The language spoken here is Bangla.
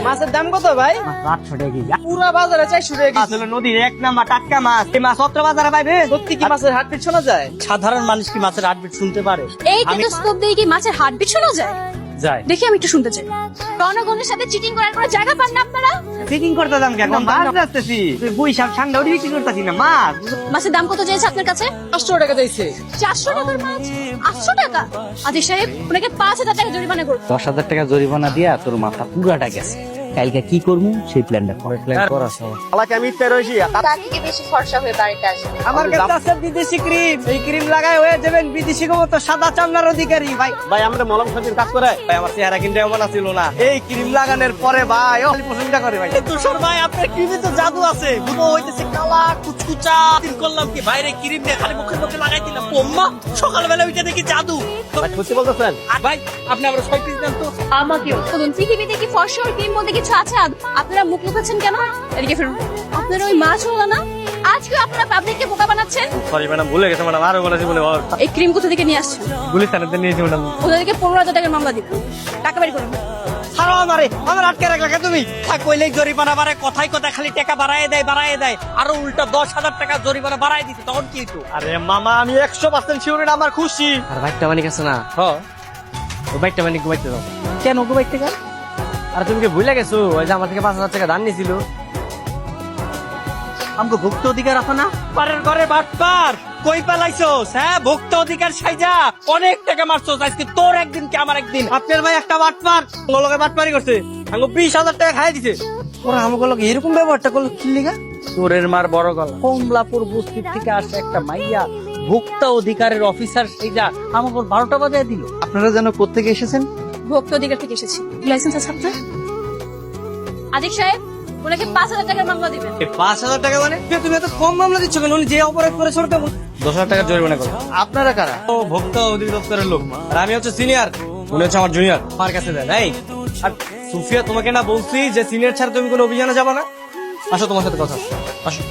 মাছের দাম কত ভাই? 800 টাকা কেজি। পুরা বাজারে 400 টাকা কেজি। আসলে নদীর এক নাম্বার টাটকা মাছ, এই মাছ অত্র বাজারে পাইবে। সত্যি কি মাছের হাটপিট শোনা যায়? সাধারণ মানুষ কি মাছের হার্টবিট শুনতে পারে? এই টেলিস্কোপ দিয়ে কি মাছের হার্টবিট শোনা যায়? যায়। দেখি আমি একটু শুনতে চাই। জনগণের সাথে চিটিং করার কোনো জায়গা পান না আপনারা? ফিটিং করতে দাম কি এখন মাছ যাচ্তেছি, তুই সাপ ঠান্ডা ওটি বিক্রি করতেছি না মাছ। মাছের দাম কত চেয়েছে আপনার কাছে? 500 টাকা চাইছে। 400 টাকার মাছ 800 টাকা? আদিল সাহেব ওনাকে 5000 টাকা জরিমানা করুন। 10,000 টাকা জরিমানা দিয়া তোর মাথা পুরাটা গেছে। কালকে কি করবো সেই প্ল্যানটা করে প্ল্যান করা শালাকে আমি ইচ্ছে রইছি। তার থেকে বেশি খরচা হয়ে বাড়িতে আসে। আমার কাছে আছে বিদেশি ক্রিম। এই ক্রিম লাগায় হয়ে যাবেন বিদেশি মতো সাদা চামড়ার অধিকারী ভাই। ভাই আমরা মলম সাজির কাজ করে ভাই, আমার চেহারা কিন্তু এমন ছিল না। এই ক্রিম লাগানোর পরে ভাই ও খালি প্রশংসা করে ভাই। তুষার ভাই আপনার ক্রিমে তো জাদু আছে, গুলো হইতেছে কালা কুচকুচা। তিন করলাম কি বাইরে ক্রিম দিয়ে খালি মুখে মুখে লাগাই দিলাম, ওম্মা সকালবেলা উঠে দেখি জাদু। ভাই সত্যি বলতেছেন? ভাই আপনি আমরা 6 পিস দেন তো। আমাকেও বলুন, পৃথিবীতে কি ফর্সা আর ক্রিম বলতে কিছু আছে? আপনারা মুখ লুকাচ্ছেন কেন? এদিকে ফিরুন। আপনারা ওই মাছ হলো না, আজকে আপনারা পাবলিককে বোকা বানাচ্ছেন। সরি ম্যাডাম, ভুলে গেছে ম্যাডাম, আরো বলেছি বলে এই ক্রিম কোথা থেকে নিয়ে আসছেন? গুলিস্তানেতে নিয়েছি ম্যাডাম। ওদেরকে 15,000 টাকার মামলা দিব। টাকা বের করুন। ছাড়ো আমারে, আমার আটকে রাখলা কে তুমি? থাক কইলেই জরিমানা বাড়ে, কথাই কথায় খালি টাকা বাড়ায় দেয়, আরো উল্টা 10,000 টাকা জরিমানা বাড়ায় দিতে, তখন কি হইতো? আরে মামা আমি 100% শিওর আমার খুশি। আর বাইকটা মানিক আছে না, হ্যাঁ ওই বাইকটা মানিক ঘুমাইতে দাও। কেন ঘুমাই থেকে? আর তুমি কি ভুলে গেছো ওই যে আমার থেকে 5,000 টাকা দান নিয়েছিল? আমাকে ভুক্ত অধিকার আছে না? পারের ঘরে বাটপার কই পালাইছস? হ্যাঁ, ভুক্ত অধিকার সাইজা অনেক টাকা মারছস, আজকে তোর একদিন কি আমার একদিন। আপনার ভাই একটা বাটপার লোকে বাটপারি করছে, আমাকে 20,000 টাকা খাইয়ে দিছে। ওরা আমাকে লোক এরকম ব্যবহারটা করলো কি লিগা? তোরের মার বড় গলা। কমলাপুর বস্তি থেকে আসে একটা মাইয়া ভোক্তা অধিকারের অফিসার সেইটা আমাকে 12টা বাজায় দিল। আপনারা যেন কোত্থেকে এসেছেন? ভোক্তা অধিকার থেকে এসেছি। লাইসেন্স আছে আপনার? আদিক সাহেব ওনাকে 5,000 টাকার মামলা দিবেন। 5,000 টাকা মানে তুমি এত কম মামলা দিচ্ছ কেন? উনি যে অপরাধ করেছে ওর কেমন? 10,000 টাকা জরিমানা করো। আপনারা কারা? ও ভোক্তা অধিদপ্তরের লোক, আর আমি হচ্ছে সিনিয়র, উনি হচ্ছে আমার জুনিয়র। আমার কাছে দেন। এই আর সুফিয়া, তোমাকে না বলছি যে সিনিয়র ছাড়া তুমি কোনো অভিযানে যাবে না? আসো, তোমার সাথে কথা আছে। আসো।